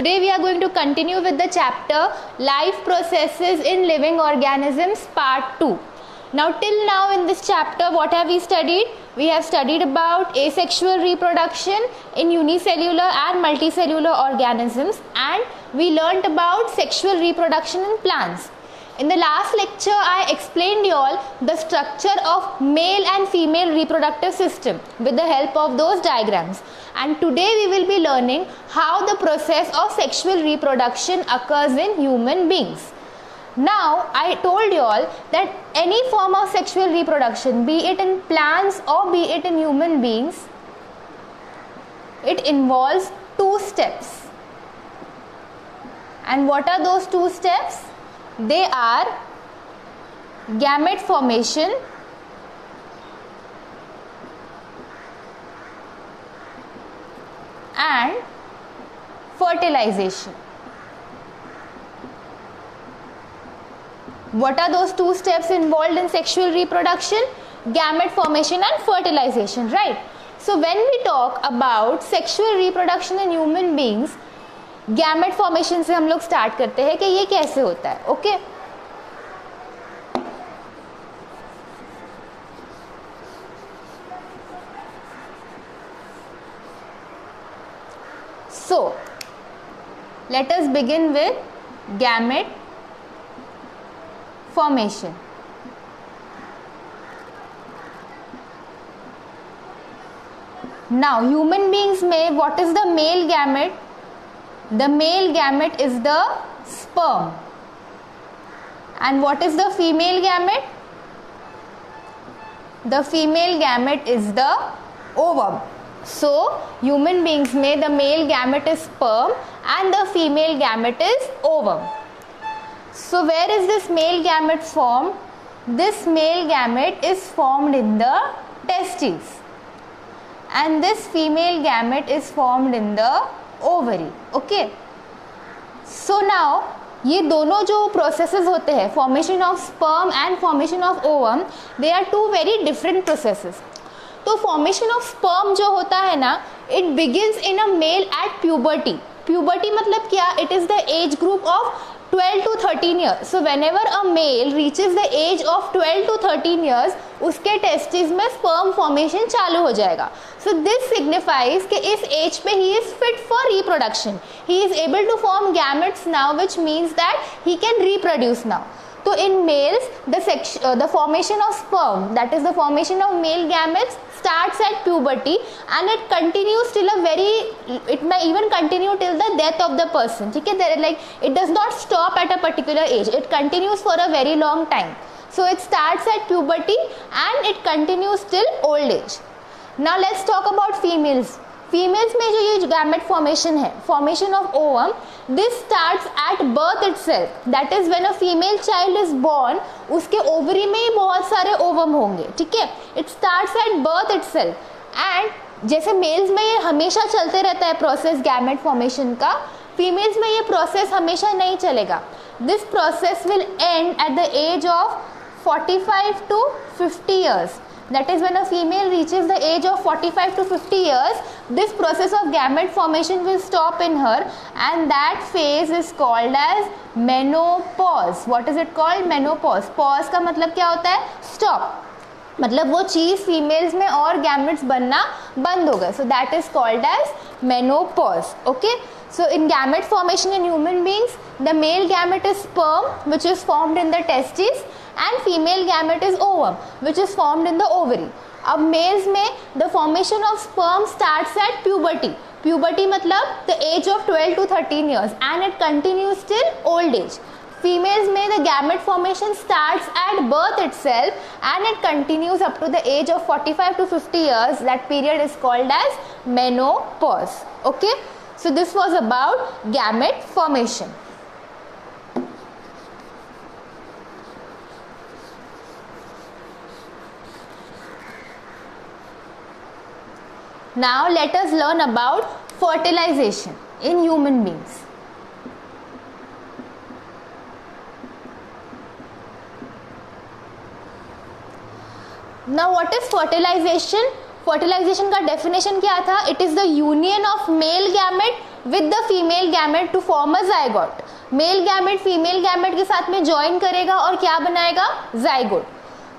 Today we are going to continue with the chapter Life Processes in Living Organisms Part 2. Now till now in this chapter what have we studied? We have studied about asexual reproduction in unicellular and multicellular organisms, and we learnt about sexual reproduction in plants. In the last lecture I explained you all the structure of male and female reproductive system with the help of those diagrams, and today we will be learning how the process of sexual reproduction occurs in human beings. Now I told you all that any form of sexual reproduction, be it in plants or be it in human beings, it involves two steps. And what are those two steps? They are gamete formation and fertilization. What are those two steps involved in sexual reproduction? Gamete formation and fertilization, right? So when we talk about sexual reproduction in human beings, gamete formation से हम लोग start करते हैं कि ये कैसे होता है. Okay, so let us begin with gamete formation. Now human beings में what is the male gamete? The male gamete is the sperm, and what is the female gamete? The female gamete is the ovum. So human beings में the male gamete is sperm and the female gamete is ovum. So where is this male gamete formed? This male gamete is formed in the testes, and this female gamete is formed in the ovary. Okay, so now ये दोनों जो processes होते हैं, formation of sperm and formation of ovum, they are two very different processes. तो formation of sperm जो होता है ना, it begins in a male at puberty. Puberty मतलब क्या? It is the age group of 12 to 13 years. So whenever a male reaches the age of 12 to 13 years, उसके testis में sperm formation चालू हो जाएगा. So this signifies कि इस as पे he is fit for reproduction. He is able to form gametes now, which means that he can reproduce now. So in males, the formation of sperm, that is the formation of male gametes, starts at puberty and it continues till it may even continue till the death of the person. ठीक है, like it does not stop at a particular age. It continues for a very long time. So it starts at puberty and it continues till old age. Now let's talk about females. Females में जो ये gamete formation है, formation of ovum, this starts at birth itself. That is when a female child is born, उसके ovary में ही बहुत सारे ovum होंगे. ठीक है, it starts at birth itself. And जैसे मेल्स में ये हमेशा चलते रहता है प्रोसेस गैमेट फॉर्मेशन का, फीमेल्स में ये प्रोसेस हमेशा नहीं चलेगा. This process will end at the age of 45 to 50 years. That is when a female reaches the age of 45 to 50 years, this process of gamete formation will stop in her, and that phase is called as menopause. What is it called? Menopause. Pause का मतलब क्या होता है? Stop. मतलब वो चीज़ females में और gametes बनना बंद हो गए. So that is called as menopause. Okay. So in gamete formation in human beings, the male gamete is sperm, which is formed in the testes, and female gamete is ovum, which is formed in the ovary. अब males में the formation of sperm starts at puberty. Puberty मतलब the age of 12 to 13 years, and it continues till old age. Females में the gamete formation starts at birth itself and it continues up to the age of 45 to 50 years. That period is called as menopause. Okay, so this was about gamete formation. Now let us learn about fertilization in human beings. Now what is fertilization? Fertilisation का definition क्या था? It is the union of male gamete with the female gamete to form a zygote. Male gamete female gamete के साथ में join करेगा और क्या बनाएगा, जाइगोट।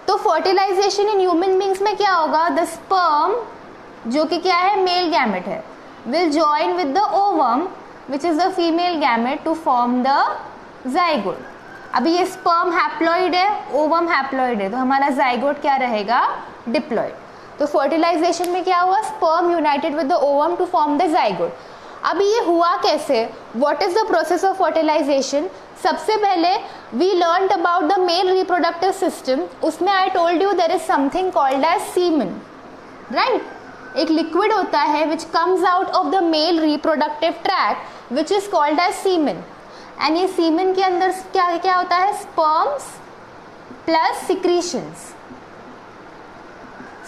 तो फर्टिलाइजेशन इन ह्यूमन बींग्स में क्या होगा, द स्पर्म जो कि क्या है, मेल गैमेट है, will join with the ovum which is the female gamete to form the zygote. अभी ये स्पर्म हैप्लॉइड है, ओवम हैप्लॉइड है, तो हमारा जाइगोट क्या रहेगा, डिप्लॉइड। तो फर्टिलाइजेशन में क्या हुआ, sperm united with the ovum to form the zygote. अभी ये हुआ कैसे, what is the process of fertilization. सबसे पहले we learned about the male reproductive system, उसमें I told you there is something called as semen, right. एक liquid होता है which comes out of the male reproductive tract which is called as semen. And ये semen के अंदर क्या क्या होता है, स्पर्म्स प्लस सिक्रीशंस।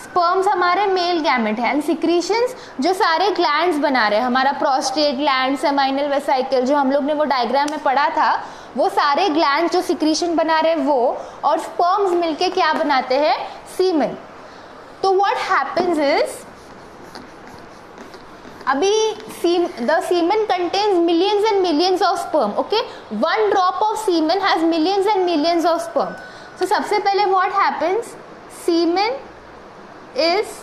स्पर्म्स हमारे मेल गैमेट है एंड सिक्रीशंस जो सारे ग्लैंड्स बना रहे हैं, हमारा प्रोस्टेट ग्लैंड, सेमाइनल वेसिकल, जो हम लोग ने वो डायग्राम में पढ़ा था, वो सारे ग्लैंड जो सिक्रीशन बना रहे हैं वो, और स्पर्म्स मिलके क्या बनाते हैं, सीमेन। तो व्हाट हैपेंस इज, अभी the semen contains millions and millions of sperm, okay, one drop of semen has millions and millions of sperm. So सबसे पहले what happens, semen is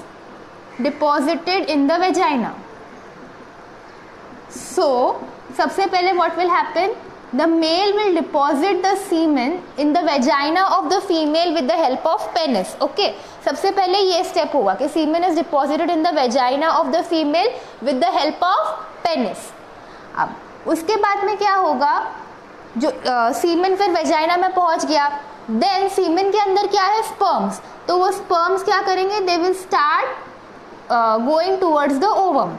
deposited in the vagina. So सबसे पहले what will happen, the male will deposit the semen in the vagina of the female with the help of penis, okay. सबसे पहले ये step होगा कि semen is deposited in the vagina of the female with the help of penis. अब उसके बाद में क्या होगा, जो semen फिर vagina में पहुंच गया, then semen के अंदर क्या है, sperms, तो वो sperms क्या करेंगे, they will start going towards the ovum,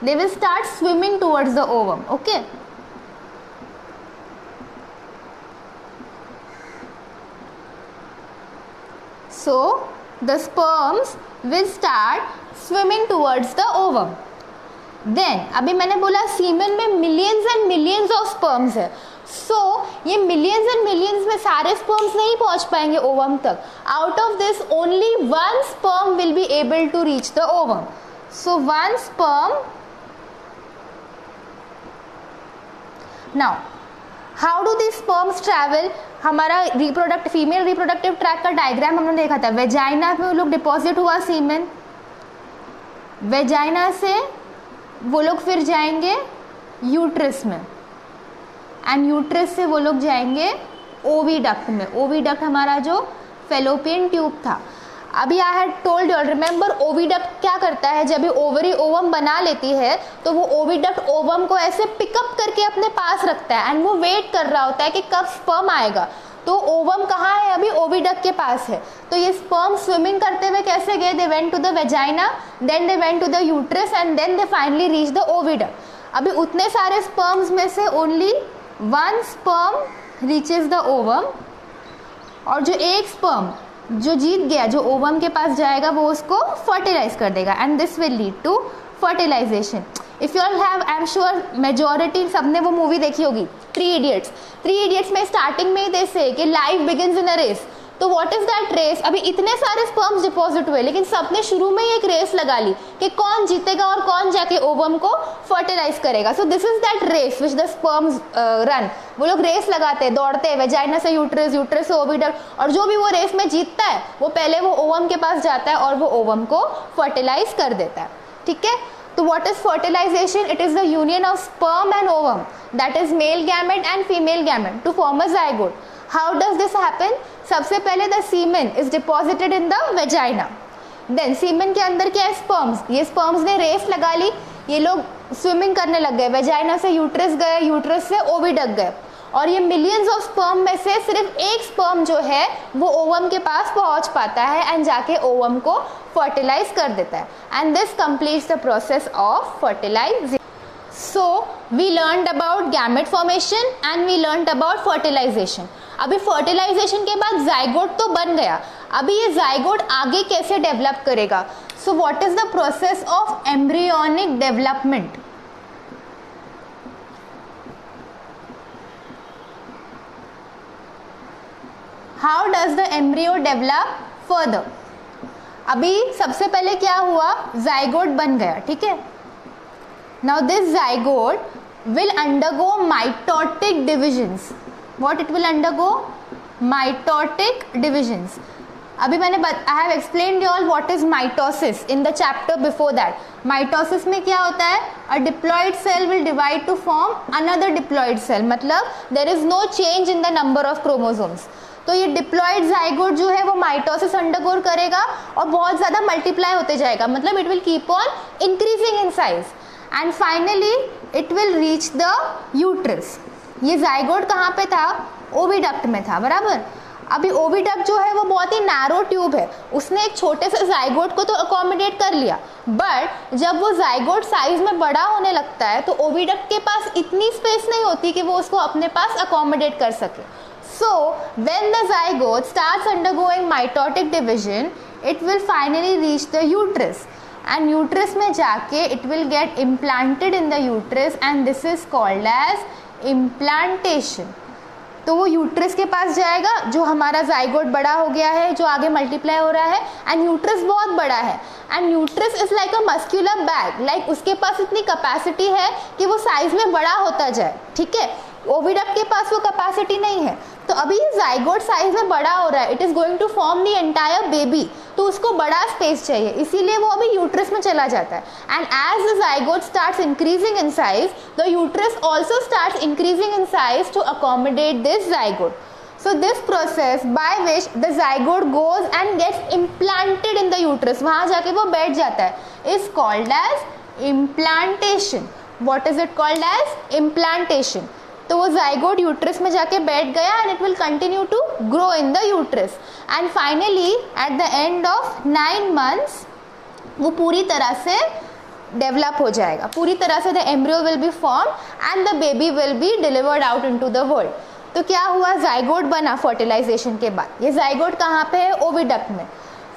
they will start swimming towards the ovum, okay. So the sperms will start swimming towards the ovum. Then अभी मैंने बोला सीमेन में millions and millions of sperms है, so ये millions and millions में सारे sperms नहीं पहुंच पाएंगे ovum तक. Out of this only one sperm will be able to reach the ovum. So one sperm. Now how do the sperms travel, हमारा female reproductive tract का diagram हमने देखा था, वेजाइना में वो लोग डिपॉजिट हुआ सीमेन, वेजाइना से वो लोग फिर जाएंगे यूट्रस में, एंड यूट्रस से वो लोग जाएंगे ओविडक्ट में। ओविडक्ट हमारा जो फेलोपियन ट्यूब था। अभी I had told you, remember oviduct क्या करता है, जब ये ओवरी ओवम बना लेती है तो वो ओविडक्ट ओवम को ऐसे पिकअप करके अपने पास रखता है एंड वो वेट कर रहा होता है कि कब स्पर्म आएगा। तो ओवम कहाँ है, अभी ओविडक्ट के पास है। तो ये स्पर्म स्विमिंग करते हुए कैसे गए, they went to the vagina, then they went to the uterus and then they finally reach the oviduct. अभी उतने सारे स्पर्म्स में से only one sperm reaches the ovum, और जो एक स्पर्म जो जीत गया, जो ओवम के पास जाएगा, वो उसको फर्टिलाइज कर देगा and this will lead to fertilisation. If you all have, I am sure majority सबने वो मूवी देखी होगी, 3 इडियट्स। 3 इडियट्स में स्टार्टिंग में ही दे से कि life begins in a race. तो व्हाट इज दैट रेस, अभी इतने सारे स्पर्म्स डिपॉजिट हुए लेकिन सबने शुरू में ही एक रेस लगा ली कि कौन जीतेगा और कौन जाके ओवम को फर्टिलाइज करेगा। So this is that race which the sperms run. वो लोग रेस लगाते हैं, दौड़ते हैं, वेजाइना से यूट्रस, यूट्रस से ओविडक्ट, और जो भी वो रेस में जीतता है वो पहले वो ओवम के पास जाता है और वो ओवम को फर्टिलाइज कर देता है, ठीक है। तो what is fertilization? It is the union of sperm and ovum, that is male gamete and female gamete to form a zygote. How does this happen? सबसे पहले the semen is deposited in the vagina. Then semen के अंदर क्या है, sperms. ये sperms ने race लगा ली, ये लोग स्विमिंग करने लग गए, वेजाइना से यूट्रस गए, यूट्रस से ओविडक्ट गए, और ये मिलियंस ऑफ स्पर्म में से सिर्फ एक स्पर्म जो है वो ओवम के पास पहुंच पाता है एंड जाके ओवम को फर्टिलाइज कर देता है, and this completes the process of fertilisation. So we learned about gamete formation and we learned about fertilisation. अभी फर्टिलाइजेशन के बाद जाइगोट तो बन गया, अभी ये जाइगोट आगे कैसे डेवलप करेगा। सो what is the process of embryonic development. How does the embryo develop further? अभी सबसे पहले क्या हुआ, जाइगोट बन गया, ठीक है। Now this zygote will undergo mitotic divisions. What it will undergo? Mitotic divisions. अभी मैंने I have explained you all what is mitosis in the chapter before that. Mitosis में क्या होता है? A diploid cell will divide to form another diploid cell. मतलब there is no change in the number of chromosomes. तो ये diploid zygote जो है वो माइटोसिस अंडरगो करेगा और बहुत ज़्यादा मल्टीप्लाई होते जाएगा, मतलब it will keep on increasing in size and finally it will reach the uterus. ये जाइगोट कहाँ पे था? ओविडक्ट में था, बराबर. अभी ओविडक्ट जो है वो बहुत ही नैरो ट्यूब है, उसने एक छोटे से जाइगोट को तो अकोमोडेट कर लिया, बट जब वो जाइगोट साइज में बड़ा होने लगता है तो ओविडक्ट के पास इतनी स्पेस नहीं होती कि वो उसको अपने पास अकोमोडेट कर सके. So when the zygote starts undergoing mitotic division, it will finally reach the uterus, and uterus में जाके it will get implanted in the uterus, and this is called as implantation. तो वो यूट्रस के पास जाएगा, जो हमारा जाइगोट बड़ा हो गया है, जो आगे मल्टीप्लाई हो रहा है, एंड यूट्रस बहुत बड़ा है, and uterus is like a muscular bag, like उसके पास इतनी कैपेसिटी है कि वो साइज में बड़ा होता जाए. ठीक है, ओविडक्ट के पास वो कैपेसिटी नहीं है. तो अभी जाइगोट साइज में बड़ा हो रहा है, it is going to form the entire baby, तो उसको बड़ा स्पेस चाहिए, इसीलिए वो अभी यूट्रस में चला जाता है. And as the zygote starts increasing in size, the uterus also starts increasing in size to accommodate this zygote. So this process by which the zygote goes and gets implanted in the uterus, वहाँ जाके वो बैठ जाता है, is called as implantation. What is it called as? Implantation. तो वो zygote uterus में जाके बैठ गया and it will continue to grow in the uterus, and finally at the end of 9 months वो पूरी तरह से डेवलप हो जाएगा, पूरी तरह से the embryo will be form and the baby will be delivered out into the world. तो क्या हुआ? जाइगोट बना फर्टिलाइजेशन के बाद. ये जाइगोट कहाँ पे है? ओविडक्ट में.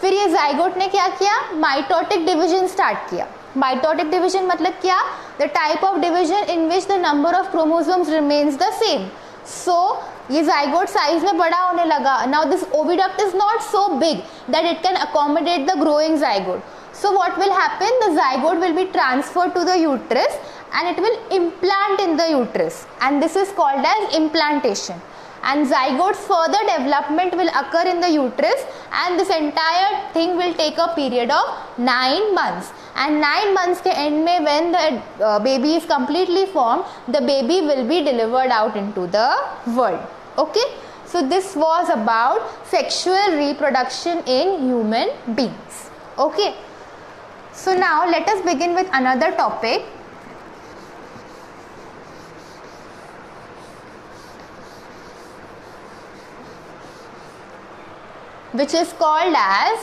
फिर ये जाइगोट ने क्या किया? माइटोटिक डिवीजन स्टार्ट किया. माइटोटिक डिवीजन मतलब क्या? The type of division in which the number of chromosomes remains the same. So ये जाइगोट साइज में बड़ा होने लगा. Now this oviduct is not so big that it can accommodate the growing zygote. So what will happen? The zygote will be transferred to the uterus and it will implant in the uterus, and this is called as implantation. And zygote's further development will occur in the uterus, and this entire thing will take a period of 9 months. And 9 months के end में when the baby is completely formed, the baby will be delivered out into the world. Okay? So this was about sexual reproduction in human beings. Okay? So now let us begin with another topic, which is called as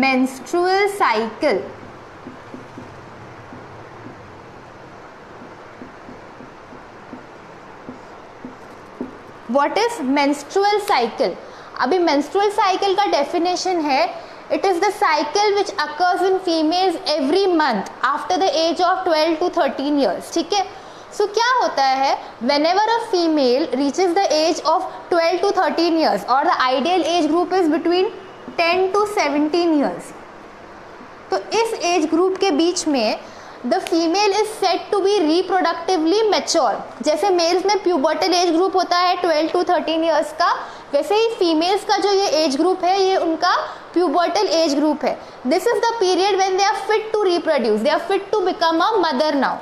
menstrual cycle. What is menstrual cycle? अभी menstrual cycle का definition है, it is the cycle which occurs in females every month after the age of 12 to 13 years. ठीक है. So क्या होता है? Whenever a female reaches the age of 12 to 13 years, or the ideal age group is between 10 to 17 years, तो इस age group के बीच में the female is set to be reproductively mature. जैसे मेल्स में प्यूबर्टल एज ग्रुप होता है 12 to 13 years का, वैसे ही फीमेल्स का जो ये एज ग्रुप है ये उनका प्यूबर्टल एज ग्रुप है. This is the period when they are fit to reproduce, they are fit to become a mother now,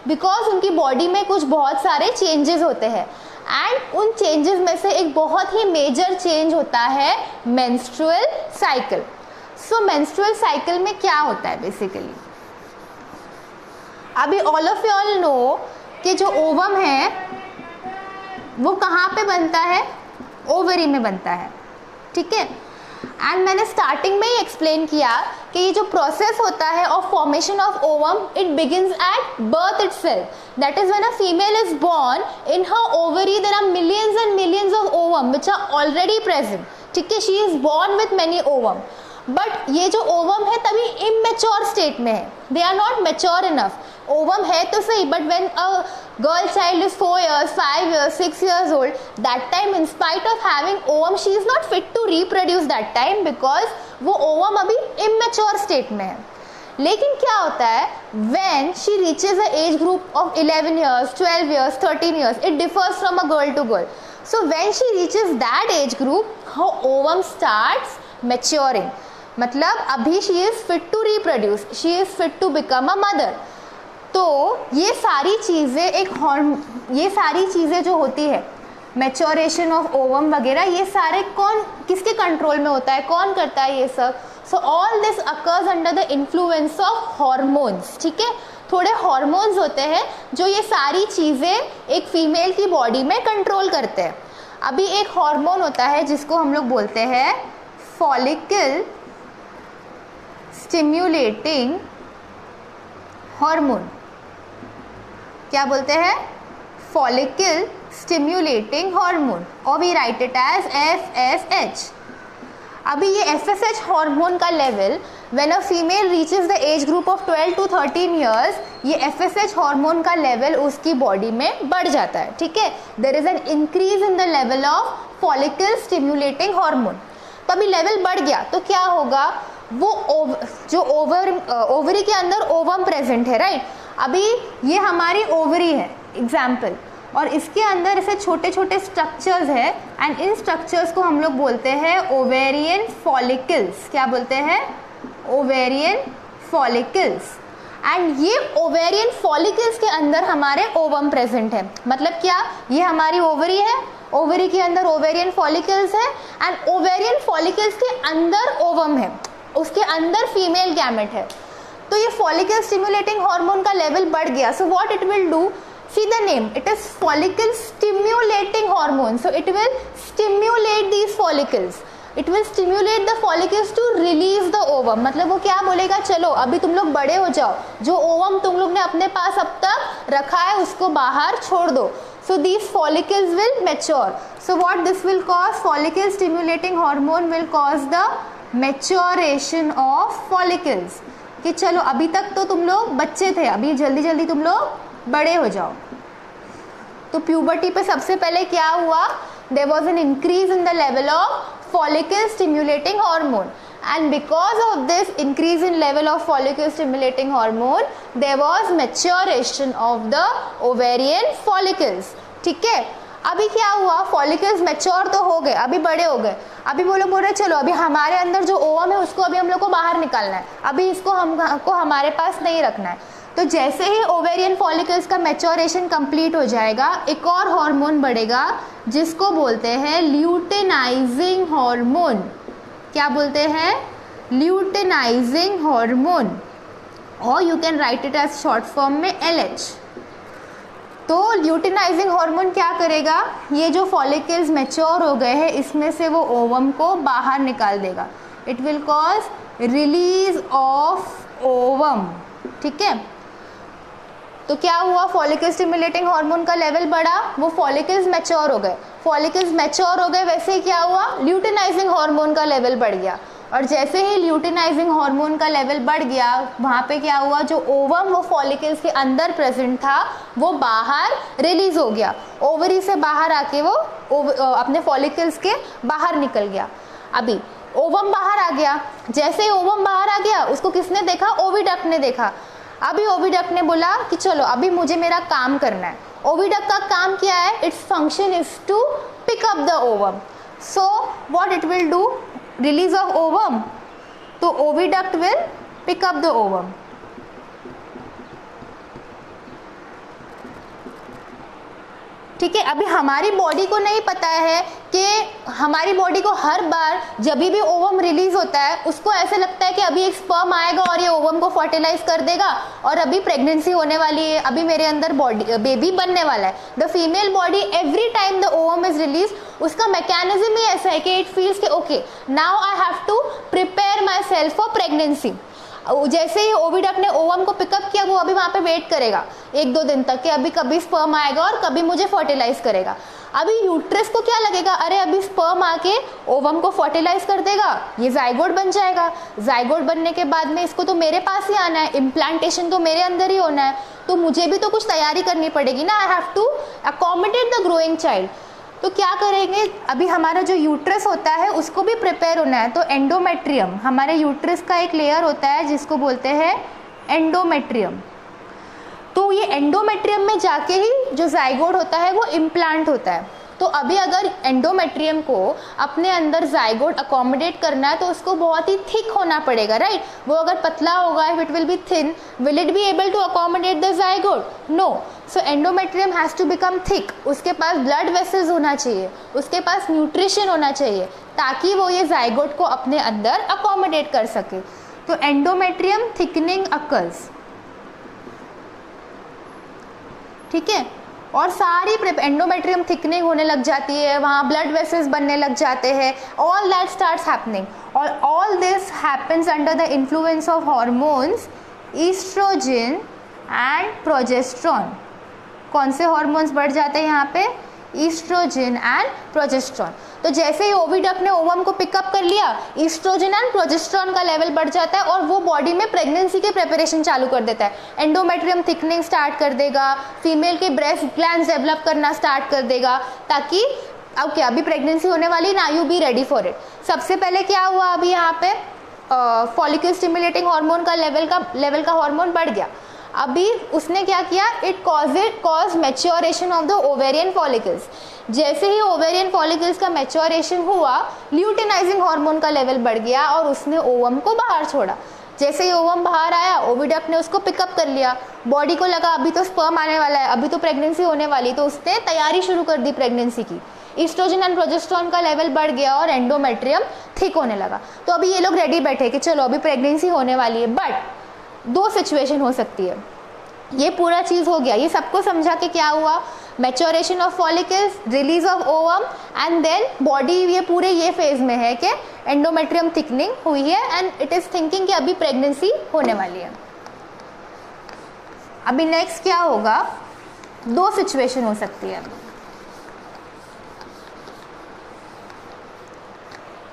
because उनकी बॉडी में कुछ बहुत सारे चेंजेस होते हैं, एंड उन चेंजेस में से एक बहुत ही मेजर चेंज होता है मेंस्ट्रुअल साइकिल. सो मेंस्ट्रुअल साइकिल में क्या होता है बेसिकली? अभी all of you all know कि जो ओवम है वो कहाँ पे बनता है? ओवरी में बनता है. ठीक है. एंड मैंने स्टार्टिंग में ही एक्सप्लेन किया कि ये जो प्रोसेस होता है of formation of ovum, it begins at birth itself. That is when a female is born, in her ovary there are millions and millions of ovum which are already present. ठीक है. She is born with many ovum, but ये जो ovum है तभी immature state में है, they are not mature enough. Ovum है तो सही, but when a girl child is 4 years, 5 years, 6 years old, that time in spite of having ovum, she is not fit to reproduce that time because वो ovum अभी immature state में है. लेकिन क्या होता है, when she reaches a age group of 11 years, 12 years, 13 years, it differs from a girl to girl. So when she reaches that age group, her ovum starts maturing. मतलब अभी she is fit to reproduce, she is fit to become a mother. तो ये सारी चीज़ें जो होती है, maturation of ovum वगैरह, ये सारे किसके कंट्रोल में होता है, कौन करता है ये सब? So all this occurs under the influence of hormones. ठीक है, थोड़े हॉर्मोन्स होते हैं जो ये सारी चीज़ें एक फीमेल की बॉडी में कंट्रोल करते हैं. अभी एक हार्मोन होता है जिसको हम लोग बोलते हैं फॉलिकल स्टिम्युलेटिंग हार्मोन. क्या बोलते हैं? फॉलिकल स्टिम्युलेटिंग हार्मोन, और we write it as FSH. अभी ये FSH हार्मोन का level when a female reaches the age group of 12 to 13 years, ये FSH हार्मोन का लेवल उसकी बॉडी में बढ़ जाता है. ठीक है, there is an increase in the level of follicle stimulating hormone. तो अभी लेवल बढ़ गया तो क्या होगा, वो जो ओवरी के अंदर ओवम प्रेजेंट है, राइट. अभी ये हमारी ओवरी है एग्जाम्पल, और इसके अंदर ऐसे छोटे छोटे स्ट्रक्चर्स है, एंड इन स्ट्रक्चर्स को हम लोग बोलते हैं ओवेरियन फॉलिकल्स. क्या बोलते हैं? Ovarian follicles. एंड ये ओवेरियन फॉलिकल्स के अंदर हमारे ओवम प्रेजेंट है. मतलब क्या, ये हमारी ओवरी है, ओवरी के अंदर ओवेरियन फॉलिकल्स है, एंड ओवेरियन फॉलिकल्स के अंदर ओवम है, उसके अंदर फीमेल गैमेट है. तो ये फॉलिकल स्टिम्युलेटिंग हार्मोन का लेवल बढ़ गया. सो what it will do, see the name, it is follicle stimulating hormone, so it will stimulate these follicles, it will stimulate the follicles to release the ovum. मतलब वो क्या बोलेगा, चलो अभी तुम लोग बड़े हो जाओ, जो ओवम तुम लोग ने अपने पास अब तक रखा है उसको बाहर छोड़ दो. so these follicles will mature. so what this will cause, follicle stimulating hormone will cause the maturation of follicles. कि चलो अभी तक तो तुम लोग बच्चे थे, अभी जल्दी जल्दी तुम लोग बड़े हो जाओ. तो प्यूबर्टी पे सबसे पहले क्या हुआ, there was an increase in the level of follicle stimulating hormone, and because of this increase in level of follicle stimulating hormone there was maturation of the ovarian follicles. ठीक है, अभी क्या हुआ, फॉलिकल्स मैच्योर तो हो गए, अभी बड़े हो गए. अभी वो लोग बोल रहे चलो अभी हमारे अंदर जो ओवम है उसको अभी हम लोग को बाहर निकालना है, अभी इसको हमको हमारे पास नहीं रखना है. तो जैसे ही ओवेरियन फॉलिकल्स का मैच्योरेशन कंप्लीट हो जाएगा, एक और हार्मोन बढ़ेगा जिसको बोलते हैं ल्यूटेनाइजिंग हार्मोन. क्या बोलते हैं? ल्यूटेनाइजिंग हार्मोन, और you can write it as short form में LH. तो ल्यूटेनाइजिंग हार्मोन क्या करेगा, ये जो फॉलिकल्स मैच्योर हो गए हैं इसमें से वो ओवम को बाहर निकाल देगा. It will cause release of ovum. ठीक है, तो क्या हुआ, फॉलिकल स्टिम्युलेटिंग हार्मोन का लेवल बढ़ा, वो फॉलिकल्स मैच्योर हो गए. फॉलिकल्स मैच्योर हो गए, वैसे ही क्या हुआ, ल्यूटेनाइजिंग हार्मोन का लेवल बढ़ गया. और जैसे ही ल्यूटेनाइजिंग हार्मोन का लेवल बढ़ गया, वहाँ पे क्या हुआ, जो ओवम वो फॉलिकल्स के अंदर प्रेजेंट था वो बाहर रिलीज हो गया. ओवरी से बाहर आके वो अपने फॉलिकल्स के बाहर निकल गया. अभी ओवम बाहर आ गया, जैसे ही ओवम बाहर आ गया उसको किसने देखा, ओविडक्ट ने देखा. अभी ओविडक्ट ने बोला कि चलो अभी मुझे मेरा काम करना है. ओविडक्ट का काम क्या है, its function is to pick up the ovum. So what it will do, release of ovum, तो oviduct will pick up the ovum. ठीक है, अभी हमारी बॉडी को नहीं पता है कि हमारी बॉडी को हर बार जब भी ओवम रिलीज होता है उसको ऐसे लगता है कि अभी एक स्पर्म आएगा और ये ओवम को फर्टिलाइज कर देगा और अभी प्रेगनेंसी होने वाली है, अभी मेरे अंदर बॉडी बेबी बनने वाला है. The female body every time the ovum is release, उसका मैकेनिज्म ही ऐसा है कि इट फील्स कि okay now I have to prepare myself for pregnancy. जैसे ही ओविडक्ट ने ओवम को पिकअप किया, वो अभी वहाँ पे वेट करेगा 1-2 दिन तक कि अभी कभी स्पर्म आएगा और कभी मुझे फर्टिलाइज करेगा. अभी यूट्रस को क्या लगेगा, अरे अभी स्पर्म आके ओवम को फर्टिलाइज कर देगा, ये जाइगोट बन जाएगा. जाइगोट बनने के बाद में इसको तो मेरे पास ही आना है, इम्प्लांटेशन तो मेरे अंदर ही होना है, तो मुझे भी तो कुछ तैयारी करनी पड़ेगी ना. I have to accommodate the growing child. तो क्या करेंगे, अभी हमारा जो यूट्रस होता है उसको भी प्रिपेयर होना है, तो एंडोमेट्रियम, हमारे यूट्रस का एक लेयर होता है जिसको बोलते हैं एंडोमेट्रियम। तो ये एंडोमेट्रियम में जाके ही जो जाइगोट होता है वो इम्प्लांट होता है। तो अभी अगर एंडोमेट्रियम को अपने अंदर जाइगोट अकोमोडेट करना है तो उसको बहुत ही थिक होना पड़ेगा, राइट। वो अगर पतला होगा, if it will be thin, will it be able to accommodate the zygote? No. So endometrium has to become thick, उसके पास ब्लड वेसल्स होना चाहिए, उसके पास न्यूट्रिशन होना चाहिए, ताकि वो ये जाइगोट को अपने अंदर अकोमोडेट कर सके। तो एंडोमेट्रियम थिकनिंग अकर्स, ठीक है। और सारी एंडोमेट्रियम थिकनिंग होने लग जाती है, वहाँ ब्लड वेसल्स बनने लग जाते हैं, ऑल दैट स्टार्ट्स हैपनिंग। और all this happens under the influence of hormones estrogen and progesterone. कौन से हॉर्मोन्स बढ़ जाते हैं यहाँ पे? Estrogen and progesterone. तो जैसे ही ओविडक्ट ने ओवम को पिकअप कर लिया, ईस्ट्रोजन एंड प्रोजेस्ट्रॉन का लेवल बढ़ जाता है और वो बॉडी में प्रेगनेंसी के प्रिपरेशन चालू कर देता है। एंडोमेट्रियम थिकनिंग स्टार्ट कर देगा, फीमेल के ब्रेस्ट ग्लैंड्स डेवलप करना स्टार्ट कर देगा, ताकि अब क्या, अभी प्रेगनेंसी होने वाली ना, you be ready for it. सबसे पहले क्या हुआ, अभी यहाँ पे फॉलिकल स्टिमुलेटिंग हार्मोन का लेवल का हार्मोन बढ़ गया। अभी उसने क्या किया, it cause maturation of the ovarian follicles. जैसे ही ओवेरियन फॉलिकल्स का मैच्योरेशन हुआ, ल्यूटेनाइजिंग हार्मोन का लेवल बढ़ गया और उसने ओवम को बाहर छोड़ा। जैसे ही ओवम बाहर आया, ओविडक्ट ने उसको पिकअप कर लिया। बॉडी को लगा अभी तो स्पर्म आने वाला है, अभी तो प्रेगनेंसी होने वाली, तो उसने तैयारी शुरू कर दी प्रेगनेंसी की। ईस्ट्रोजन एंड प्रोजेस्ट्रॉन का लेवल बढ़ गया और एंडोमेट्रियम थिक होने लगा। तो अभी ये लोग रेडी बैठे कि चलो अभी प्रेगनेंसी होने वाली है। बट दो सिचुएशन हो सकती है। ये पूरा चीज़ हो गया, ये सबको समझा के क्या हुआ, maturation of follicles, release of ovum, and then body ये पूरे ये फेज में है कि एंडोमेट्रियम थिकनिंग हुई है एंड इट इज थिंकिंग कि अभी प्रेगनेंसी होने वाली है। अभी नेक्स्ट क्या होगा, दो सिचुएशन हो सकती है,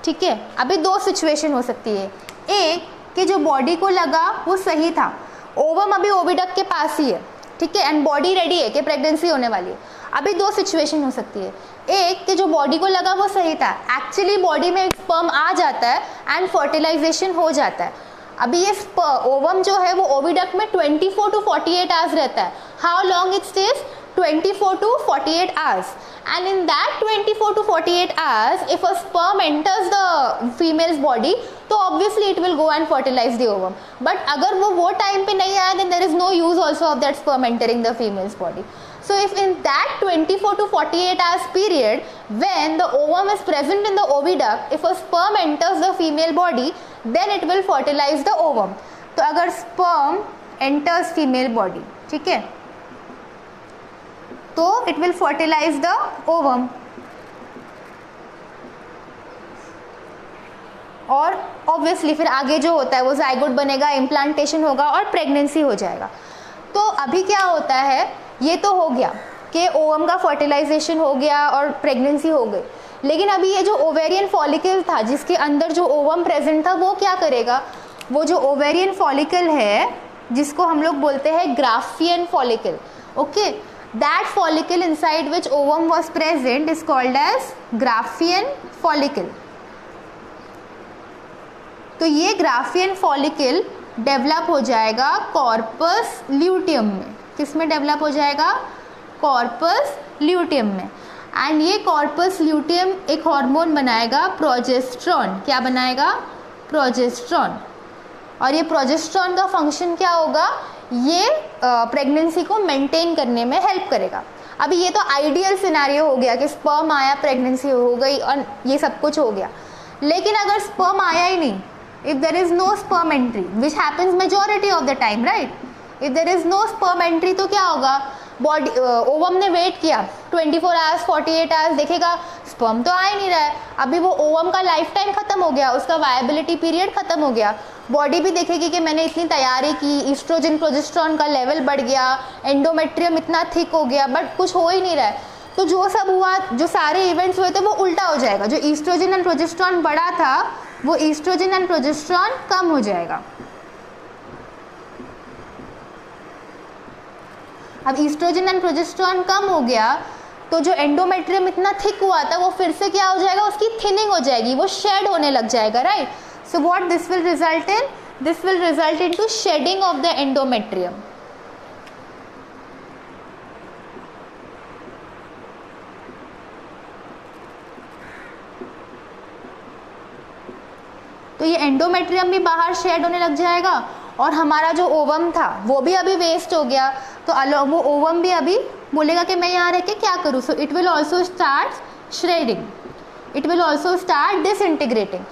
ठीक है। अभी दो सिचुएशन हो सकती है। एक कि जो बॉडी को लगा वो सही था, ओवम अभी ओविडक्ट के पास ही है, ठीक है, एंड बॉडी रेडी है कि प्रेगनेंसी होने वाली है। अभी दो सिचुएशन हो सकती है। एक कि जो बॉडी को लगा वो सही था, एक्चुअली बॉडी में स्पर्म आ जाता है एंड फर्टिलाइजेशन हो जाता है। अभी ये ओवम जो है वो ओविडक्ट में 24 to 48 आवर्स रहता है। How long it stage? 24 to 48 hours. And in that 24 to 48 hours, if a sperm enters the female's body, तो obviously it will go and fertilize the ovum. But अगर वो time पे नहीं आया, then there is no use also of that sperm entering the female's body. So if in that 24 to 48 hours period, when the ovum is present in the oviduct, if a sperm enters the female body, then it will fertilize the ovum. तो अगर sperm enters female body, ठीक है, तो it will fertilize the ovum. और obviously फिर आगे जो होता है वो जाइगोट बनेगा, इम्प्लांटेशन होगा और प्रेगनेंसी हो जाएगा। तो अभी क्या होता है, ये तो हो गया कि ओवम का फर्टिलाइजेशन हो गया और प्रेगनेंसी हो गई, लेकिन अभी ये जो ओवेरियन फॉलिकल था जिसके अंदर जो ओवम प्रेजेंट था वो क्या करेगा, वो जो ओवेरियन फॉलिकल है जिसको हम लोग बोलते हैं Graafian follicle, okay, that follicle inside which ovum was present is called as Graafian follicle. तो ये ग्राफियन फॉलिकल डेवलप हो जाएगा कॉर्पस ल्यूटियम में। किस में डेवलप हो जाएगा? कॉर्पस ल्यूटियम में। एंड ये कॉर्पस ल्यूटियम एक हार्मोन बनाएगा प्रोजेस्ट्रॉन। क्या बनाएगा? प्रोजेस्ट्रॉन। और ये प्रोजेस्ट्रॉन का फंक्शन क्या होगा? ये प्रेगनेंसी को मेंटेन करने में हेल्प करेगा। अभी ये तो आइडियल सिनेरियो हो गया कि स्पर्म आया, प्रेगनेंसी हो गई और ये सब कुछ हो गया, लेकिन अगर स्पर्म आया ही नहीं, if there is no sperm entry, which happens majority of the time, right? If there is no sperm entry तो क्या होगा? बॉडी ओवम ने वेट किया 24 आवर्स 48 आवर्स, देखेगा स्पर्म तो आ ही नहीं रहा है। अभी वो ओवम का लाइफ टाइम खत्म हो गया, उसका वायबिलिटी पीरियड खत्म हो गया। बॉडी भी देखेगी कि मैंने इतनी तैयारी की, ईस्ट्रोजन प्रोजेस्टेरोन का लेवल बढ़ गया, एंडोमेट्रियम इतना थिक हो गया, बट कुछ हो ही नहीं रहा है। तो जो सब हुआ, जो सारे इवेंट्स हुए थे वो उल्टा हो जाएगा। जो ईस्ट्रोजन एंड प्रोजेस्टेरोन बढ़ा था वो ईस्ट्रोजन एंड प्रोजेस्टेरोन कम हो जाएगा। अब ईस्ट्रोजन एंड प्रोजेस्टेरोन कम हो गया तो जो एंडोमेट्रियम इतना थिक हुआ था वो फिर से क्या हो जाएगा, उसकी थिनिंग हो जाएगी, वो शेड होने लग जाएगा, right. So what this will result in, this will result into shedding of the endometrium. तो ये एंडोमेट्रियम भी बाहर शेड होने लग जाएगा और हमारा जो ओवम था वो भी अभी वेस्ट हो गया. तो वो ओवम भी अभी बोलेगा कि मैं यहाँ रह के क्या करूँ. So it will also start shredding, it will also start disintegrating.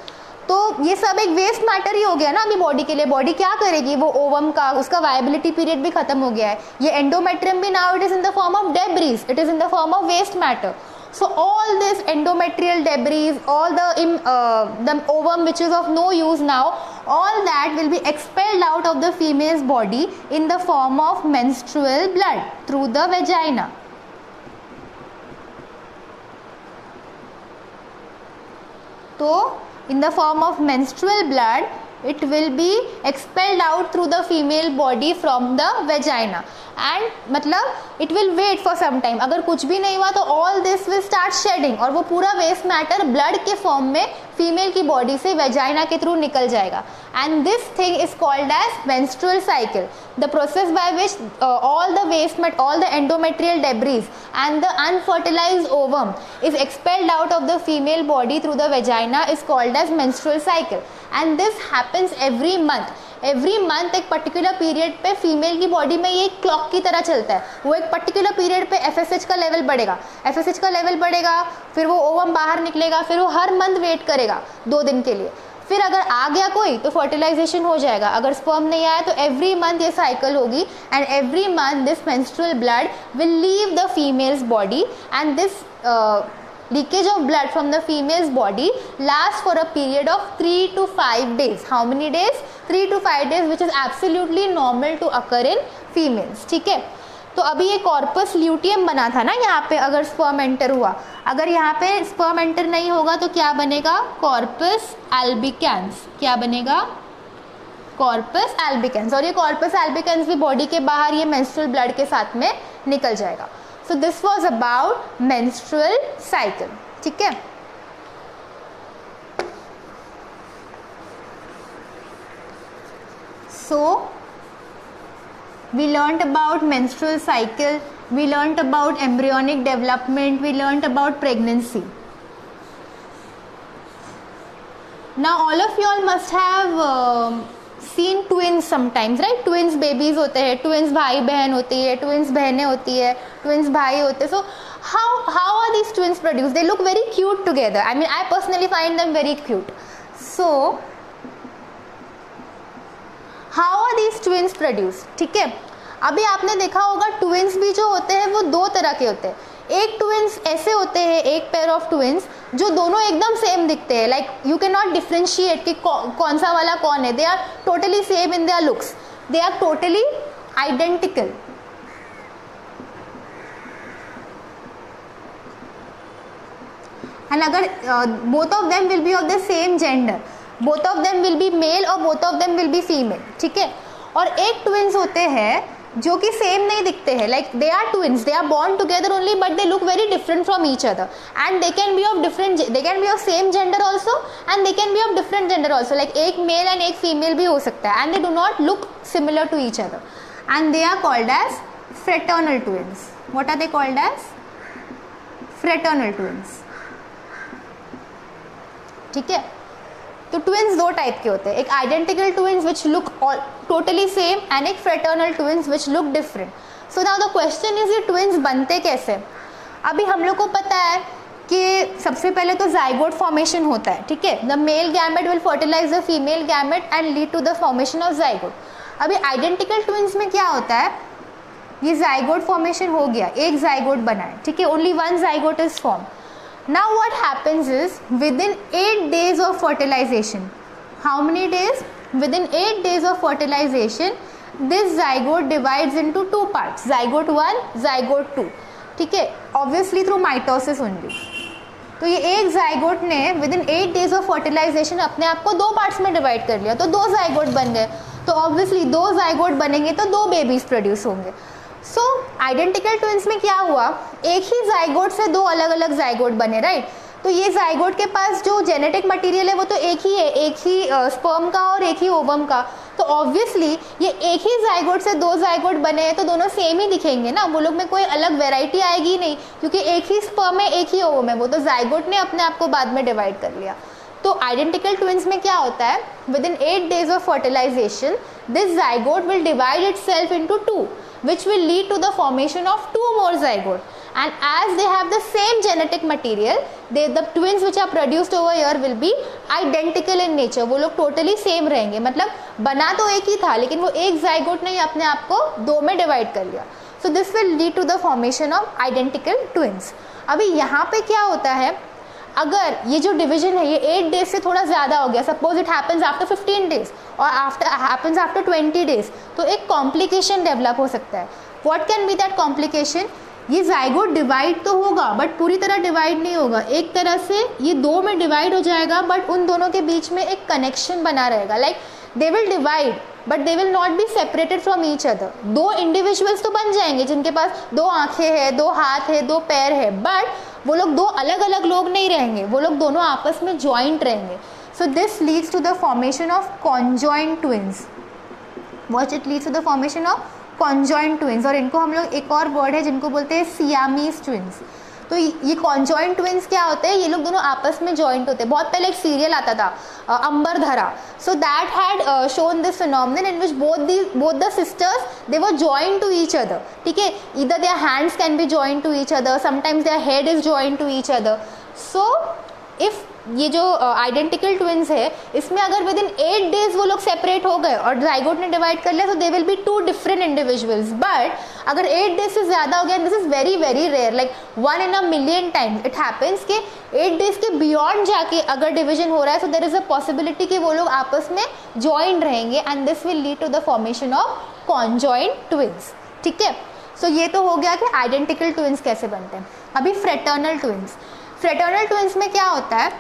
तो ये सब एक वेस्ट मैटर ही हो गया ना अभी बॉडी के लिए. बॉडी क्या करेगी, वो ओवम का उसका वायबिलिटी पीरियड भी खत्म हो गया है. ये एंडोमेट्रियम भी now it is in the form of debris, it is in the form of waste matter. So all this endometrial debris, all the ovum which is of no use now, all that will be expelled out of the female's body in the form of menstrual blood through the vagina. So in the form of menstrual blood, it will be expelled out through the female body from the vagina. And मतलब it will wait for some time. अगर कुछ भी नहीं हुआ तो all this will start shedding और वो पूरा वेस्ट मैटर ब्लड के फॉर्म में फीमेल की बॉडी से वेजाइना के थ्रू निकल जाएगा. And this thing is called as menstrual cycle, the process by which all the waste matter, all the endometrial debris and the unfertilized ovum is expelled out of the female body through the vagina is called as menstrual cycle. And this happens every month. Every month एक particular period पे female की body में ये clock की तरह चलता है. वो एक पर्टिकुलर पीरियड पे एफएसएच का लेवल बढ़ेगा, एफएसएच का लेवल बढ़ेगा, फिर वो ओवम बाहर निकलेगा, फिर वो हर मंथ वेट करेगा 2 दिन के लिए. फिर अगर आ गया कोई तो फर्टिलाइजेशन हो जाएगा, अगर स्पर्म नहीं आया तो एवरी मंथ ये साइकिल होगी. And every month this menstrual blood will leave the female's body and this leakage of blood from the female's body lasts for a period of 3 to 5 days. How many days? 3 to 5 days, which is absolutely normal to occur in females. ठीक है. तो अभी ये corpus luteum बना था ना यहाँ पे, अगर स्पर्म एंटर हुआ, अगर यहाँ पे स्पर्म एंटर नहीं होगा तो क्या बनेगा, कॉर्पस एल्बिकेंस. क्या बनेगा, कॉर्पस एल्बिकेंस. और ये कॉर्पस एल्बिकेंस भी बॉडी के बाहर ये मेंस्ट्रुअल ब्लड के साथ में निकल जाएगा. So this was about menstrual cycle. ठीक है. So we learnt about menstrual cycle, we learnt about embryonic development, we learnt about pregnancy. Now all of you all must have seen twins sometimes, right? Twins babies होते हैं, twins भाई बहन होती है, twins बहनें होती है, twins भाई होते हैं. So how are these twins produced? They look very cute together. I mean, I personally find them very cute. So how are these twins produced? ठीक है. अभी आपने देखा होगा twins भी जो होते हैं वो 2 तरह के होते हैं. एक ट्विंस ऐसे होते हैं, एक पेयर ऑफ ट्विंस जो दोनों एकदम सेम दिखते हैं, like you can not differentiate कि कौन सा वाला कौन है. They are totally same in their looks, they are totally identical. And अगर both of them will be of the same gender, both of them will be male और both of them will be female. ठीक है. और एक twins होते हैं जो कि सेम नहीं दिखते हैं, like they are twins, they are born together only but they look very different from each other. And they can be of different, they can be of same gender also and they can be of different gender also. Like एक male and एक female भी हो सकता है. And they do not look similar to each other and they are called as fraternal twins. What are they called as? Fraternal twins. ठीक है. तो twins 2 type के होते हैं, एक identical twins which look totally same and एक fraternal twins which look different. So now the question is ये twins बनते कैसे? अभी हम लोग को पता है कि सबसे पहले तो जाइगोट फॉर्मेशन होता है. ठीक है. The male gamete will fertilize the female gamete and lead to the formation of zygote. अभी आइडेंटिकल ट्विंस में क्या होता है, ये जाइगोट फॉर्मेशन हो गया, एक जाइगोट बना है. ठीक है. Only 1 zygote is form. Now what happens is within 8 days of fertilization, how many days? Within 8 days of fertilization, this zygote divides into 2 parts, zygote 1, zygote 2. ठीक है. Obviously through mitosis only. तो ये एक zygote ने within 8 days of fertilization अपने आप को 2 parts में डिवाइड कर लिया, तो 2 जाइगोट बन गए. तो ऑब्वियसली 2 जाइगोट बनेंगे तो 2 बेबीज प्रोड्यूस होंगे. सो आइडेंटिकल ट्विंस में क्या हुआ, एक ही जाइगोट से दो अलग अलग जाइगोट बने, राइट। तो ये जाइगोट के पास जो जेनेटिक मटेरियल है वो तो एक ही है, एक ही स्पर्म का और एक ही ओवम का। तो ऑब्वियसली ये एक ही जाइगोट से दो जाइगोट बने हैं तो दोनों सेम ही दिखेंगे ना, वो लोग में कोई अलग वेराइटी आएगी नहीं, क्योंकि एक ही स्पर्म है एक ही ओवम है, वो तो जाइगोट ने अपने आप को बाद में डिवाइड कर लिया। तो आइडेंटिकल ट्विंस में क्या होता है, within 8 days of fertilization this zygote will divide itself into 2 which will lead to the formation of 2 more zygote, and as they have the same genetic material, the twins which are produced over here will be identical in nature, वो लोग totally same रहेंगे, मतलब बना तो एक ही था लेकिन वो एक zygote ने अपने आप को 2 में डिवाइड कर लिया। So this will lead to the formation of identical twins। अभी यहाँ पे क्या होता है, अगर ये जो डिवीजन है ये 8 days से थोड़ा ज़्यादा हो गया, suppose it happens after 15 days और हैपन्स आफ्टर 20 days, तो एक कॉम्प्लिकेशन डेवलप हो सकता है। What can B that complication, ये जाइगोट डिवाइड तो होगा बट पूरी तरह डिवाइड नहीं होगा, एक तरह से ये 2 में डिवाइड हो जाएगा बट उन दोनों के बीच में एक कनेक्शन बना रहेगा, like they will divide but they will not be separated from each other. 2 individuals तो बन जाएंगे जिनके पास 2 आंखें हैं, 2 हाथ है, 2 पैर है, बट वो लोग 2 अलग अलग लोग नहीं रहेंगे, वो लोग दोनों आपस में ज्वाइंट रहेंगे। So this leads to the formation of conjoined twins. What it leads to the formation of conjoined twins, और इनको हम लोग एक और वर्ड है जिनको बोलते हैं सियामीज ट्विंस। तो ये कॉन्जॉइंट ट्विंस क्या होते हैं, ये लोग दोनों आपस में जॉइंट होते हैं। बहुत पहले एक सीरियल आता था Ambar Dhara, so that had shown this phenomenon in which both the sisters they were joint to each other, ठीक है, either their hands can be joint to each other, sometimes their head is joint to each other. So if ये जो identical twins है इसमें अगर with in 8 days वो लोग separate हो गए और जाइगोट ने डिवाइड कर लिया, तो they will be 2 different individuals. But अगर 8 days से ज़्यादा हो गया, this is very very rare, like 1 in a million times it happens कि 8 days के बियॉन्ड जाके अगर डिविजन हो रहा है, सो देर इज अ पॉसिबिलिटी कि वो लोग आपस में ज्वाइंट रहेंगे and this will lead to the formation of conjoined twins, ठीक है। सो ये तो हो गया कि आइडेंटिकल ट्विंस कैसे बनते हैं। अभी फ्रेटर्नल ट्विंस, फ्रेटर्नल ट्विंस में क्या होता है,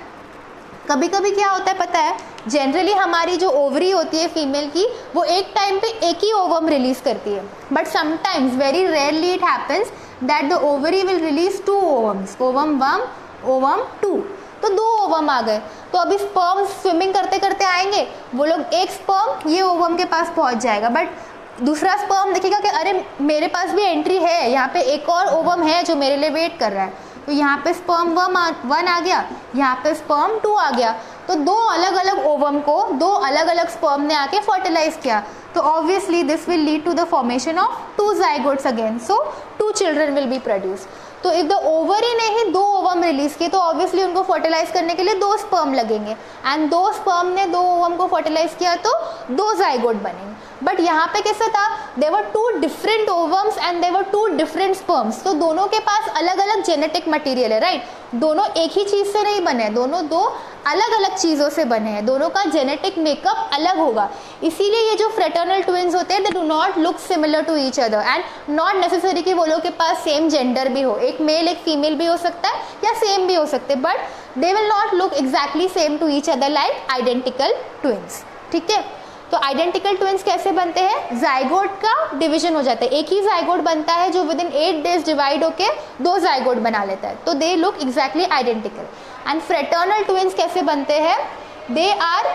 कभी कभी क्या होता है पता है, जनरली हमारी जो ओवरी होती है फीमेल की वो एक टाइम पे एक ही ओवम रिलीज करती है, but sometimes very rarely it happens that the ovary will release 2 ovums, ovum 1 ovum 2, तो 2 ओवम आ गए। तो अभी स्पर्म स्विमिंग करते करते आएंगे, वो लोग एक स्पर्म ये ओवम के पास पहुंच जाएगा, बट दूसरा स्पर्म देखेगा कि अरे मेरे पास भी एंट्री है, यहाँ पे एक और ओवम है जो मेरे लिए वेट कर रहा है, तो यहाँ पे स्पर्म 1 आ गया, यहाँ पे स्पर्म 2 आ गया, तो 2 अलग अलग ओवम को 2 अलग अलग स्पर्म ने आके फर्टिलाइज किया, तो obviously this will lead to the formation of 2 zygotes again, so 2 children will be produce. तो इफ द ओवरी ने ही 2 ओवम रिलीज किए तो ऑब्वियसली उनको फर्टिलाइज करने के लिए 2 स्पर्म लगेंगे, एंड 2 स्पर्म ने 2 ओवम को फर्टिलाइज किया तो 2 जाइगोट बनेंगे। बट यहाँ पे कैसा था, there were 2 different ovums and there were 2 different sperms, तो दोनों के पास अलग अलग जेनेटिक मटेरियल है, राइट, दोनों एक ही चीज से नहीं बने, दोनों 2 अलग अलग चीज़ों से बने हैं, दोनों का जेनेटिक मेकअप अलग होगा, इसीलिए ये जो फ्रेटर्नल ट्विंस होते हैं they do not look similar to each other and not necessary कि वो लोग के पास सेम जेंडर भी हो, एक मेल एक फीमेल भी हो सकता है या सेम भी हो सकते हैं, but they will not look exactly same to each other like identical twins, ठीक है। तो आइडेंटिकल ट्विंस कैसे बनते हैं, जाइगोट का डिवीजन हो जाता है, एक ही जाइगोट बनता है जो विद इन 8 days डिवाइड होके 2 जाइगोट बना लेता है, तो they look exactly identical. And fraternal twins कैसे बनते हैं, they are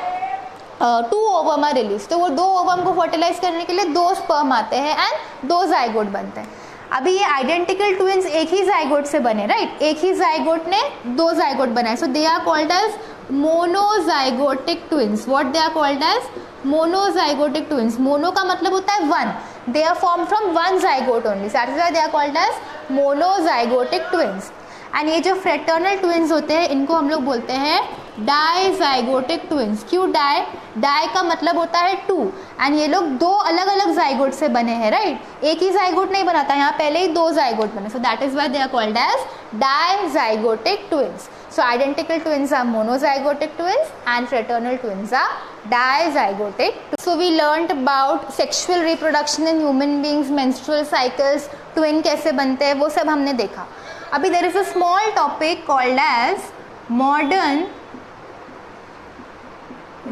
2 ovum are release, तो वो 2 ओवम को फर्टिलाइज करने के लिए 2 स्पर्म आते हैं एंड 2 जाइगोट बनते हैं। अभी ये आइडेंटिकल ट्विंस एक ही जाइगोट से बने, राइट, एक ही जाइगोट ने 2 जाइगोट बनाए, so they are called as monozygotic twins. What they are called as monozygotic twins. Mono का मतलब होता है 1, they are form from 1 zygote only, that is why they are called as monozygotic twins. And ये जो fraternal twins होते हैं इनको हम लोग बोलते हैं डाइजाइगोटिक ट्विंस। क्यों डाई, डाई का मतलब होता है 2 एंड ये लोग 2 अलग अलग जाइगोट से बने हैं, राइट, एक ही जाइगोट नहीं बनाता, यहाँ पहले ही 2 जाइगोट बने, so that is why they are called as dizygotic twins. So identical twins are monozygotic twins and fraternal twins are dizygotic. So we learnt about sexual reproduction in human beings, menstrual cycles, twin कैसे बनते हैं वो सब हमने देखा। अभी there is a small topic called as modern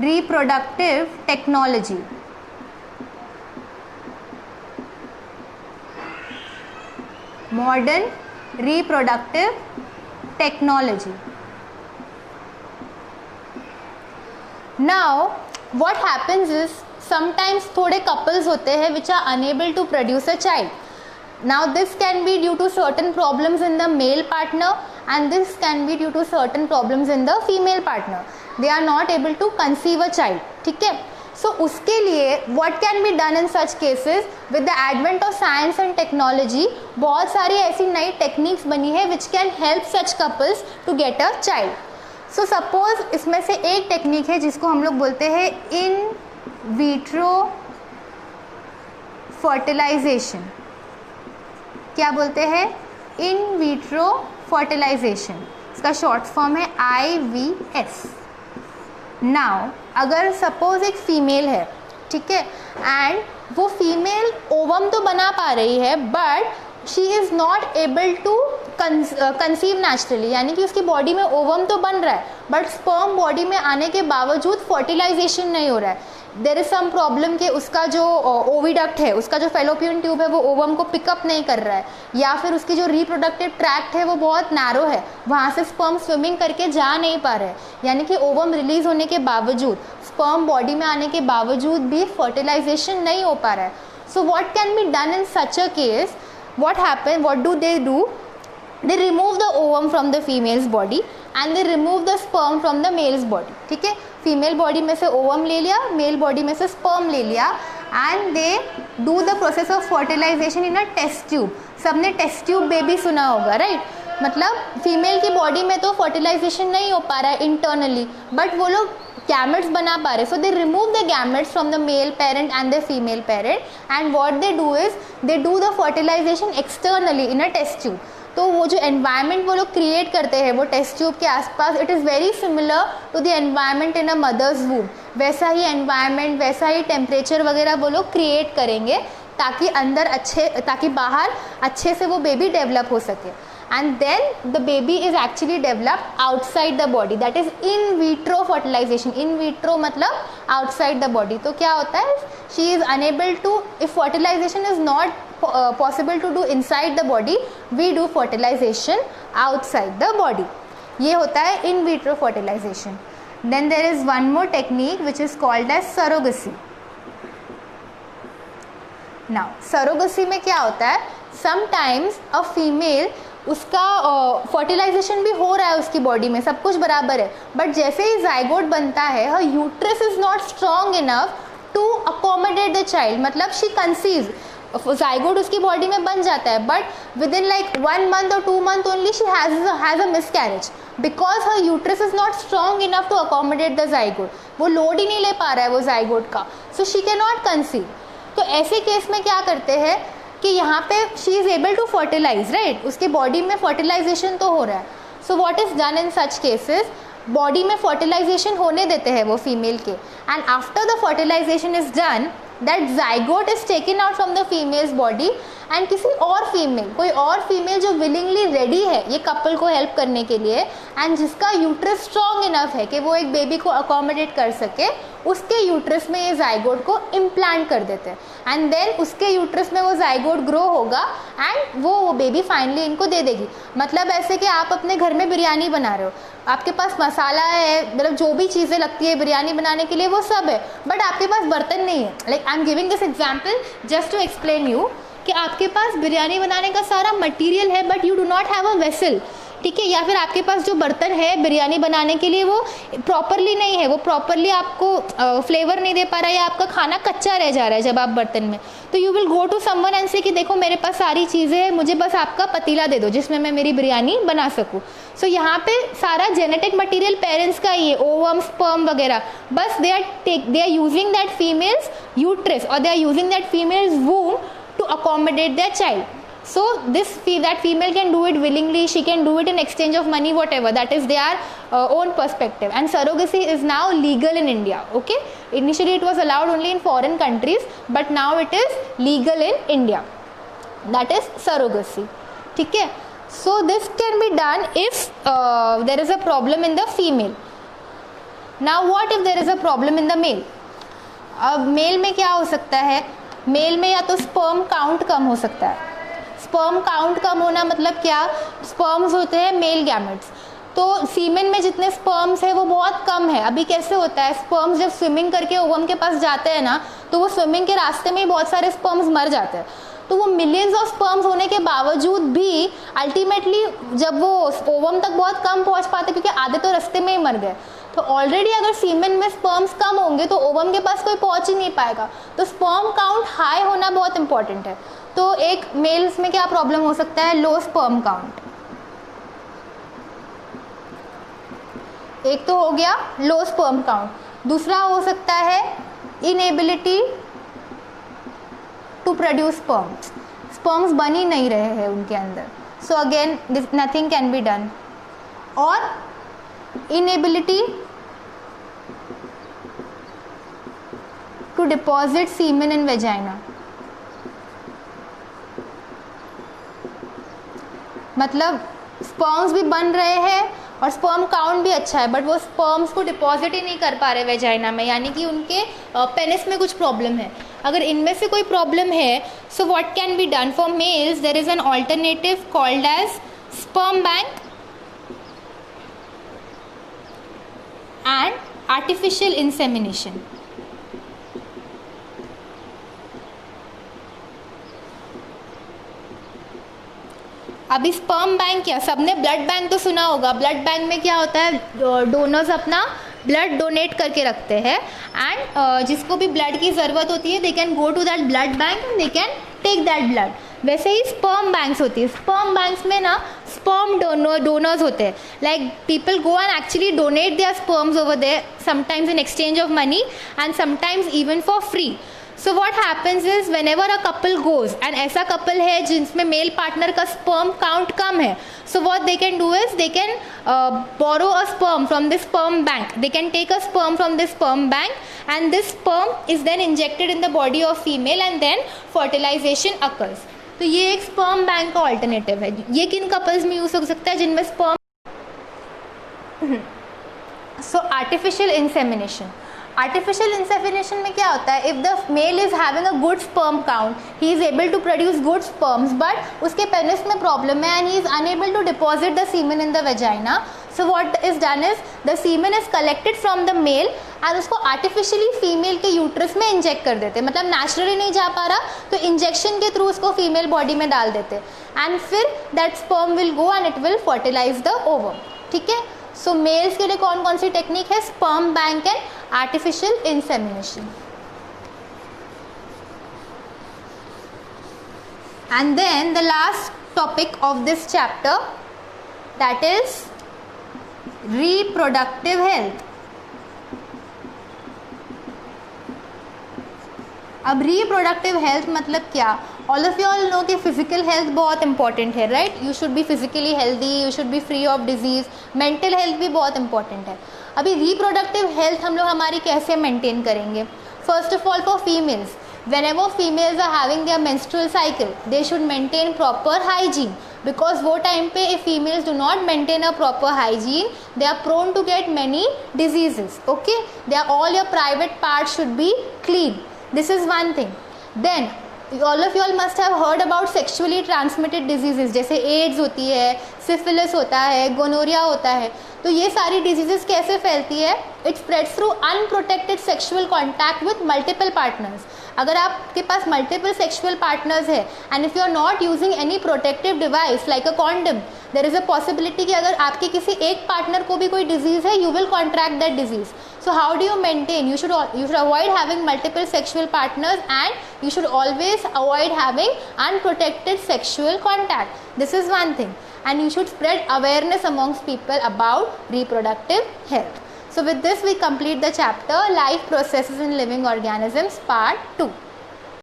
reproductive technology. Modern reproductive technology. Now what happens is sometimes थोड़े couples होते हैं which are unable to produce a child. Now this can be due to certain problems in the male partner and this can be due to certain problems in the female partner. They are not able to conceive a child. ठीक है? So उसके लिए what can be done in such cases with the advent of science and technology, बहुत सारी ऐसी नई techniques बनी है which can help such couples to get a child. So suppose इसमें से एक टेक्निक है जिसको हम लोग बोलते हैं इन विट्रो फर्टिलाइजेशन. क्या बोलते हैं? In vitro fertilization. इसका शॉर्ट फॉर्म है IVF. नाउ अगर सपोज एक फीमेल है, ठीक है, एंड वो फीमेल ओवम तो बना पा रही है but she is not able to conceive naturally, यानी कि उसकी बॉडी में ओवम तो बन रहा है बट स्पर्म बॉडी में आने के बावजूद फर्टिलाइजेशन नहीं हो रहा है. देयर इज सम प्रॉब्लम कि उसका जो ओविडक्ट है, उसका जो फेलोपियन ट्यूब है वो ओवम को पिकअप नहीं कर रहा है, या फिर उसकी जो रिप्रोडक्टिव ट्रैक्ट है वो बहुत नैरो है, वहाँ से स्पर्म स्विमिंग करके जा नहीं पा रहे हैं, यानी कि ओवम रिलीज होने के बावजूद, स्पर्म बॉडी में आने के बावजूद भी फर्टिलाइजेशन नहीं हो पा रहा है. So what can be done in such a case? What happen? What do? They remove the ovum from the female's body and they remove the sperm from the male's body. ठीक है, female body में से ovum ले लिया, mail body में से sperm ले लिया and they do the process of fertilization in a test tube. सबने टेस्ट ट्यूब बेबी सुना होगा, राइट? मतलब फीमेल की बॉडी में तो फर्टिलाइजेशन नहीं हो पा रहा है इंटरनली, बट वो लोग gametes बना पा रहे. So they remove the gametes from the male parent and the female parent and what they do is they do the fertilization externally in a test tube. तो वो जो environment वो लोग create करते हैं वो test tube के आसपास, it is very similar to the environment in a mother's womb. वैसा ही environment, वैसा ही temperature वगैरह वो लोग create करेंगे ताकि अंदर ताकि बाहर अच्छे से वो बेबी डेवलप हो सके. And then the baby is actually developed outside the body. That is in vitro fertilization. In vitro मतलब outside the body. तो क्या होता है? She is unable to, if fertilization is not possible to do inside the body, we do fertilization outside the body. ये होता है in vitro fertilization. Then there is one more technique which is called as surrogacy. Now surrogacy में क्या होता है? Sometimes a female, उसका fertilisation भी हो रहा है उसकी बॉडी में, सब कुछ बराबर है, बट जैसे ही जाइगोट बनता है her uterus is not strong enough to accommodate the child. मतलब शी कंसीव, जाइगोट उसकी बॉडी में बन जाता है but within like 1 month or 2 months only she has a miscarriage because her uterus is not strong enough to accommodate the zygote. वो load ही नहीं ले पा रहा है वो जाइगोट का, so she can not conceive. तो ऐसे केस में क्या करते हैं कि यहाँ पे she is able to fertilize, right? उसके बॉडी में फर्टिलाइजेशन तो हो रहा है. So what is done in such cases? Body में फर्टिलाइजेशन होने देते हैं वो फीमेल के and after the fertilization is done that zygote is taken out from the female's body and किसी और फीमेल, कोई और फीमेल जो विलिंगली रेडी है ये कपल को हेल्प करने के लिए एंड जिसका यूट्रस स्ट्रॉन्ग इनफ है कि वो एक बेबी को अकोमोडेट कर सके, उसके यूट्रस में ये जाइगोट को इम्प्लांट कर देते हैं एंड देन उसके यूट्रस में वो जाइगोट ग्रो होगा एंड वो बेबी फाइनली इनको दे देगी. मतलब ऐसे कि आप अपने घर में बिरयानी बना रहे हो, आपके पास मसाला है, मतलब जो भी चीज़ें लगती है बिरयानी बनाने के लिए वो सब है, बट आपके पास बर्तन नहीं है. Like I am giving this example just to explain you कि आपके पास बिरयानी बनाने का सारा मटेरियल है but you do not have a vessel, ठीक है, या फिर आपके पास जो बर्तन है बिरयानी बनाने के लिए वो प्रॉपरली नहीं है, वो प्रॉपरली आपको फ्लेवर नहीं दे पा रहा है या आपका खाना कच्चा रह जा रहा है जब आप बर्तन में, तो you will go to someone and say कि देखो मेरे पास सारी चीज़ें हैं, मुझे बस आपका पतीला दे दो जिसमें मैं मेरी बिरयानी बना सकूँ. सो यहाँ पे सारा जेनेटिक मटेरियल पेरेंट्स का ही है, ओवम, स्पर्म वगैरह, बस they are using that females uterus और they are using that females womb to accommodate their child. So that female can do it willingly, she can do it in exchange of money, whatever, that is their own perspective. And surrogacy is now legal in India. Okay, initially it was allowed only in foreign countries but now it is legal in India. That is surrogacy. ठीक है, so this can be done if there is a problem in the female. Now what if there is a problem in the male? अब mail में क्या हो सकता है? Mail में या तो स्पर्म काउंट कम हो सकता है, स्पर्म काउंट कम होना मतलब क्या, स्पर्म्स होते हैं मेल गैमेट्स, तो सीमेन में जितने स्पर्म्स है वो बहुत कम है। अभी कैसे होता है, स्पर्म्स जब स्विमिंग करके ओवम के पास जाते हैं ना, तो वो स्विमिंग के रास्ते में ही बहुत सारे स्पर्म्स मर जाते हैं, तो वो मिलियंस ऑफ स्पर्म्स होने के बावजूद भी अल्टीमेटली जब वो ओवम तक बहुत कम पहुंच पाते, क्योंकि आधे तो रास्ते में ही मर गए, तो ऑलरेडी अगर सीमेन में स्पर्म्स कम होंगे तो ओवम के पास कोई पहुंच ही नहीं पाएगा। तो स्पर्म काउंट हाई होना बहुत इंपॉर्टेंट है। तो एक मेल्स में क्या प्रॉब्लम हो सकता है, लो स्पर्म काउंट, एक तो हो गया लो स्पर्म काउंट। दूसरा हो सकता है inability to produce sperms, sperms बन ही नहीं रहे हैं उनके अंदर, so again nothing can be done. और inability to deposit semen in vagina, मतलब स्पर्म्स भी बन रहे हैं और स्पर्म काउंट भी अच्छा है, बट वो स्पर्म्स को डिपॉजिट ही नहीं कर पा रहे वेजाइना में, यानी कि उनके पेनिस में कुछ प्रॉब्लम है। अगर इनमें से कोई प्रॉब्लम है, so what can be done for males, there is an alternative called as sperm bank and artificial insemination. अभी स्पर्म बैंक क्या, सबने ब्लड बैंक तो सुना होगा। ब्लड बैंक में क्या होता है, डोनर्स अपना ब्लड डोनेट करके रखते हैं एंड जिसको भी ब्लड की ज़रूरत होती है they can go to that blood bank and they can take that blood. वैसे ही स्पर्म बैंक्स होती है, स्पर्म बैंक्स में ना स्पर्म डोनर्स होते हैं, like people go and actually donate their sperms over there, sometimes in exchange of money and sometimes even for free. So what happens is whenever a couple goes and ऐसा couple है जिसमें male partner का sperm count कम है, so what they can do is they can borrow a sperm from the sperm bank. They can take a sperm from the sperm bank and this sperm is then injected in the body of female and then fertilization occurs. तो ये एक sperm bank का alternative है। ये किन couples में use हो सकता है जिनमें sperm so artificial insemination. Artificial insemination में क्या होता है, if the male is having a good sperm count, he is able to produce good sperms, but उसके पेनिस में प्रॉब्लम है and he is unable to deposit the semen in the vagina. So what is done is the semen is collected from the male and उसको artificially female के uterus में inject कर देते, मतलब naturally नहीं जा पा रहा तो इंजेक्शन के थ्रू उसको फीमेल बॉडी में डाल देते एंड फिर that sperm will go and it will fertilize the ovum. ठीक है, सो मेल्स के लिए कौन कौन सी टेक्निक है, sperm bank and artificial insemination. And then the last topic of this chapter, that is reproductive health. अब reproductive health मतलब क्या, all of you all know कि physical health बहुत important है, right? You should be physically healthy, you should be free of disease, mental health भी बहुत important है। अभी reproductive health हम लोग हमारी कैसे maintain करेंगे? First of all for females, whenever females are having their menstrual cycle, they should maintain proper hygiene, because वो time पे if females do not maintain a proper hygiene, they are prone to get many diseases. Okay, all your private parts should be clean. This is one thing. Then all of you all must have heard about sexually transmitted diseases, जैसे ads होती है, syphilis होता है, gonorrhoea होता है। तो ये सारी डिजीजेस कैसे फैलती है, it spreads through unprotected sexual contact with multiple partners. अगर आपके पास मल्टीपल सेक्सुअल पार्टनर्स है and if you are not using any protective device like a condom, there is a possibility कि अगर आपके किसी एक पार्टनर को भी कोई डिजीज है, you will contract that disease. So how do you maintain? You should avoid having multiple sexual partners and you should always avoid having unprotected sexual contact. This is one thing, and you should spread awareness amongst people about reproductive health. So with this we complete the chapter Life Processes in Living Organisms Part 2.